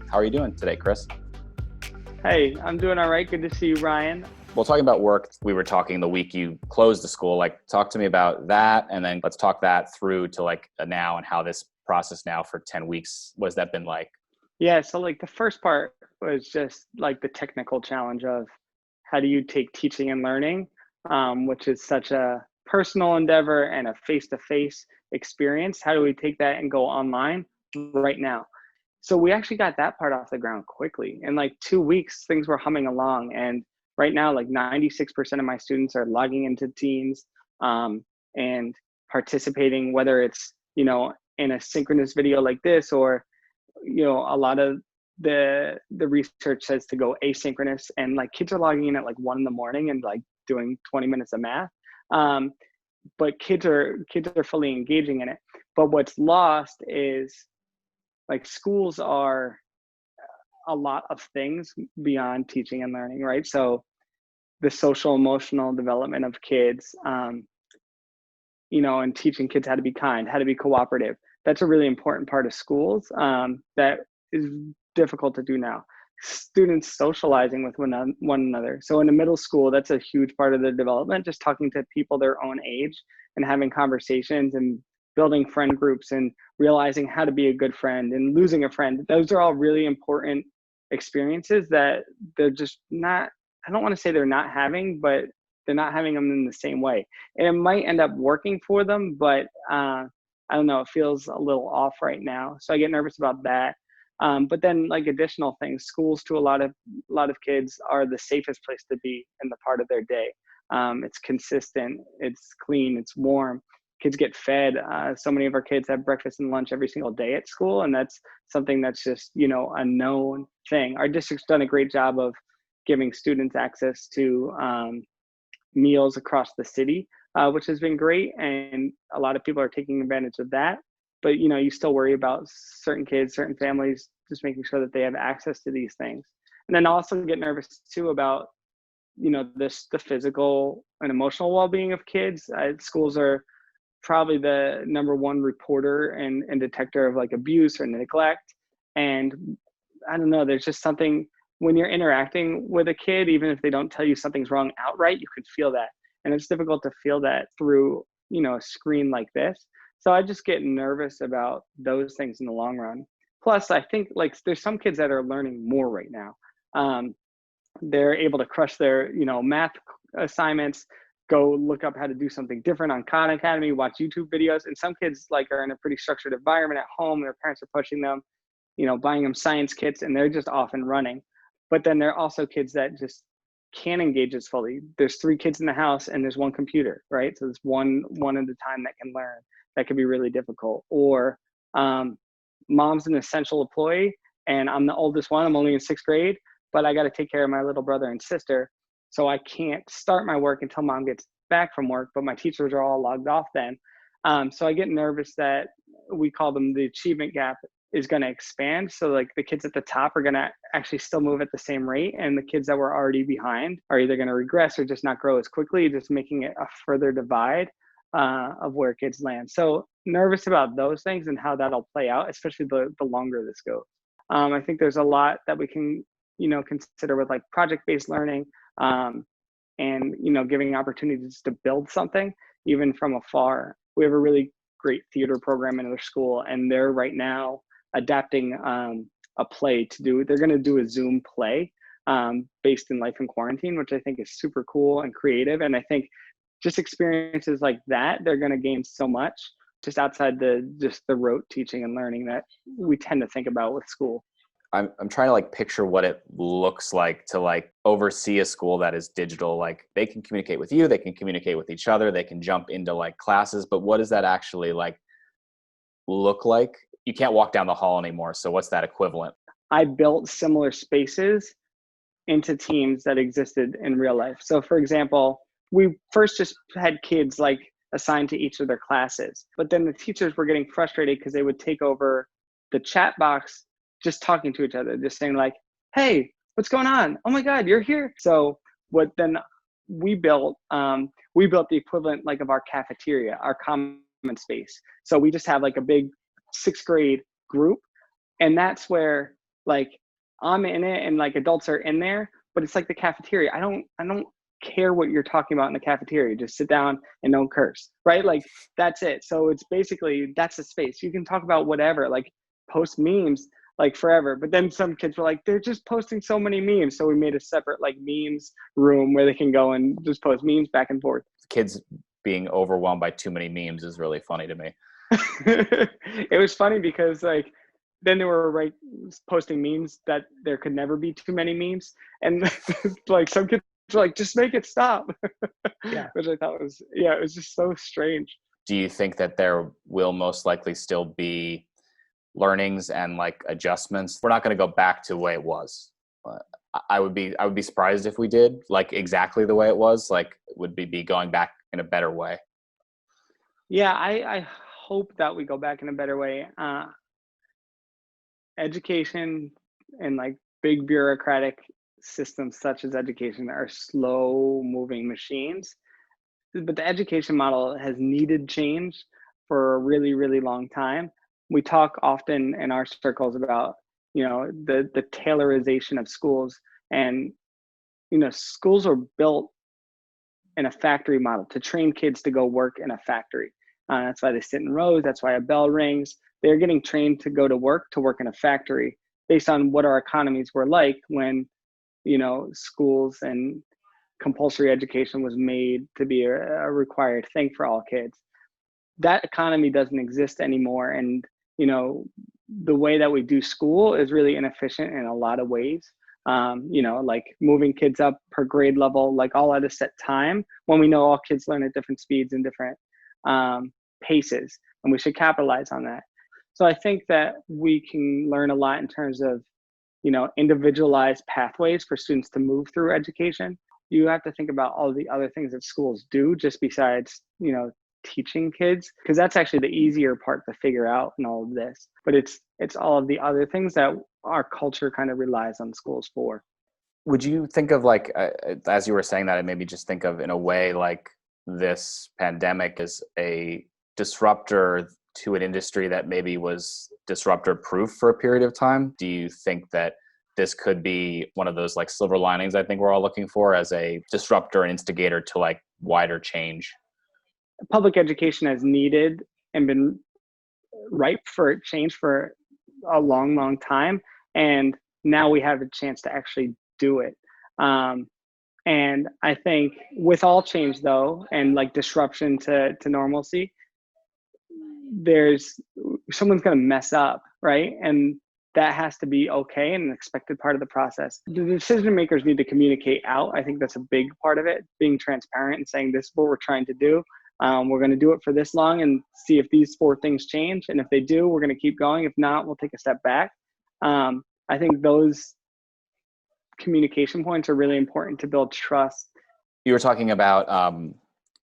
How are you doing today, Kris? Hey, I'm doing all right. Good to see you, Ryan. Well, talking about work, we were talking the week you closed the school. Like, talk to me about that, and then let's talk that through to like now and how this process now for 10 weeks, what has that been like? Yeah, so like the first part was just like the technical challenge of how do you take teaching and learning, which is such a personal endeavor and a face-to-face experience. How do we take that and go online right now? So we actually got that part off the ground quickly. In like 2 weeks, things were humming along. And right now, like 96% of my students are logging into Teams and participating, whether it's, in a synchronous video like this, or, a lot of the research says to go asynchronous, and like kids are logging in at like 1 in the morning and like doing 20 minutes of math. Um, but kids are fully engaging in it. But what's lost is like schools are a lot of things beyond teaching and learning, right? So the social emotional development of kids, and teaching kids how to be kind, how to be cooperative. That's a really important part of schools that is difficult to do now. Students socializing with one another. So in the middle school, that's a huge part of their development, just talking to people their own age and having conversations and building friend groups and realizing how to be a good friend and losing a friend. Those are all really important experiences that they're just not, I don't want to say they're not having, but they're not having them in the same way. And it might end up working for them, but I don't know, it feels a little off right now. So I get nervous about that. But then like additional things, schools to a lot of kids are the safest place to be in the part of their day. It's consistent, it's clean, it's warm. Kids get fed. So many of our kids have breakfast and lunch every single day at school. And that's something that's just, a known thing. Our district's done a great job of giving students access to meals across the city, which has been great. And a lot of people are taking advantage of that. But, you still worry about certain kids, certain families, just making sure that they have access to these things. And then also get nervous too about, the physical and emotional well-being of kids. Schools are probably the number one reporter and detector of like abuse or neglect. And I don't know, there's just something when you're interacting with a kid, even if they don't tell you something's wrong outright, you can feel that. And it's difficult to feel that through, a screen like this. So I just get nervous about those things in the long run. Plus, I think like there's some kids that are learning more right now. They're able to crush their, math assignments, go look up how to do something different on Khan Academy, watch YouTube videos. And some kids like are in a pretty structured environment at home. Their parents are pushing them, buying them science kits, and they're just off and running. But then there are also kids that just can't engage as fully. There's 3 kids in the house and there's one computer, right? So there's one at a time that can learn. That could be really difficult. Or mom's an essential employee and I'm the oldest one. I'm only in 6th grade, but I got to take care of my little brother and sister. So I can't start my work until mom gets back from work, but my teachers are all logged off then. So I get nervous that we call them the achievement gap is going to expand. So like the kids at the top are going to actually still move at the same rate. And the kids that were already behind are either going to regress or just not grow as quickly, just making it a further divide of where kids land. So nervous about those things and how that'll play out, especially the longer this goes. I think there's a lot that we can, consider with like project-based learning and, giving opportunities to build something even from afar. We have a really great theater program in our school, and they're right now adapting a play to do. They're going to do a Zoom play based in life in quarantine, which I think is super cool and creative. And I think just experiences like that, they're going to gain so much just outside the rote teaching and learning that we tend to think about with school. I'm trying to like picture what it looks like to like oversee a school that is digital. Like they can communicate with you, they can communicate with each other, they can jump into like classes, but what does that actually like look like? You can't walk down the hall anymore. So what's that equivalent? I built similar spaces into teams that existed in real life. So for example, we first just had kids like assigned to each of their classes, but then the teachers were getting frustrated because they would take over the chat box just talking to each other, just saying like, hey, what's going on? Oh my God, you're here. So what then we built the equivalent like of our cafeteria, our common space. So we just have like a big 6th grade group. And that's where Like I'm in it and like adults are in there, but it's like the cafeteria. I don't care what you're talking about in the cafeteria. Just sit down and don't curse, right? Like that's it. So it's basically, that's the space. You can talk about whatever, like post memes like forever. But then some kids were like, they're just posting so many memes. So we made a separate like memes room where they can go and just post memes back and forth. Kids being overwhelmed by too many memes is really funny to me. It was funny because like then they were like posting memes that there could never be too many memes, and like some kids were like, just make it stop. Yeah. Which I thought was, yeah, it was just so strange. Do you think that there will most likely still be learnings and like adjustments? We're not going to go back to the way it was. I would be surprised if we did like exactly the way it was. Like would be going back in a better way. Yeah, I hope that we go back in a better way. Education and like big bureaucratic systems such as education are slow moving machines, but the education model has needed change for a really, really long time. We talk often in our circles about, the tailorization of schools, and, schools are built in a factory model to train kids to go work in a factory. That's why they sit in rows. That's why a bell rings. They're getting trained to go to work in a factory based on what our economies were like when, schools and compulsory education was made to be a required thing for all kids. That economy doesn't exist anymore. And, the way that we do school is really inefficient in a lot of ways. Like moving kids up per grade level, like all at a set time, when we know all kids learn at different speeds and different paces, and we should capitalize on that. So I think that we can learn a lot in terms of, individualized pathways for students to move through education. You have to think about all the other things that schools do just besides, teaching kids, because that's actually the easier part to figure out in all of this. But it's all of the other things that our culture kind of relies on schools for. Would you think of like, as you were saying that, it made me just think of in a way like this pandemic is a disruptor to an industry that maybe was disruptor proof for a period of time? Do you think that this could be one of those like silver linings I think we're all looking for as a disruptor and instigator to like wider change? Public education has needed and been ripe for change for a long, long time. And now we have a chance to actually do it. And I think with all change though, and like disruption to normalcy, there's someone's going to mess up, right? And that has to be okay and an expected part of the process. The decision makers need to communicate out. I think that's a big part of it, being transparent and saying this is what we're trying to do. We're going to do it for this long and see if these 4 things change. And if they do, we're going to keep going. If not, we'll take a step back. I think those communication points are really important to build trust. You were talking about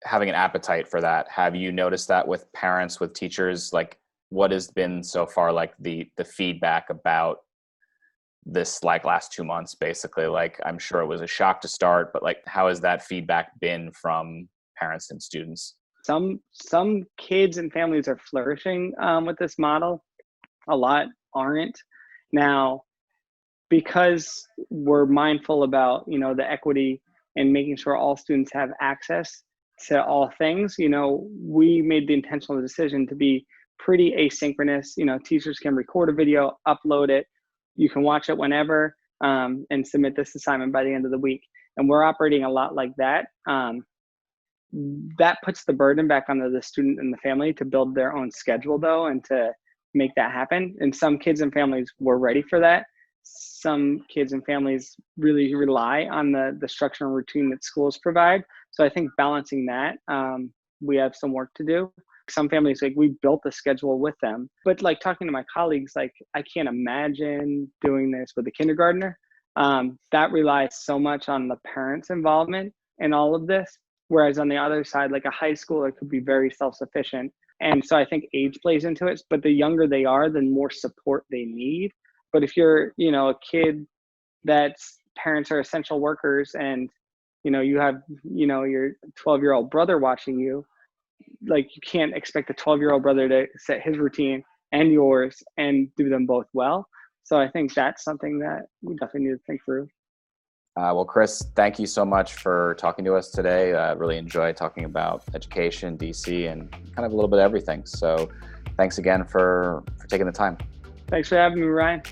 having an appetite for that. Have you noticed that with parents, with teachers? Like, what has been so far like the feedback about this like last 2 months, basically? Like, I'm sure it was a shock to start, but like, how has that feedback been from parents and students? Some kids and families are flourishing with this model. A lot aren't. Now, because we're mindful about, the equity and making sure all students have access to all things, we made the intentional decision to be pretty asynchronous. Teachers can record a video, upload it. You can watch it whenever and submit this assignment by the end of the week. And we're operating a lot like that. That puts the burden back on the student and the family to build their own schedule though, and to make that happen. And some kids and families were ready for that. Some kids and families really rely on the structure and routine that schools provide. So I think balancing that, we have some work to do. Some families, like, we built the schedule with them, but like talking to my colleagues, like, I can't imagine doing this with a kindergartner. That relies so much on the parents' involvement in all of this. Whereas on the other side, like a high schooler could be very self-sufficient. And so I think age plays into it, but the younger they are, the more support they need. But if you're, a kid that's parents are essential workers and, you have, your 12-year-old brother watching you, like, you can't expect a 12-year-old brother to set his routine and yours and do them both well. So I think that's something that we definitely need to think through. Well, Kris, thank you so much for talking to us today. I really enjoyed talking about education, DC, and kind of a little bit of everything. So thanks again for taking the time. Thanks for having me, Ryan.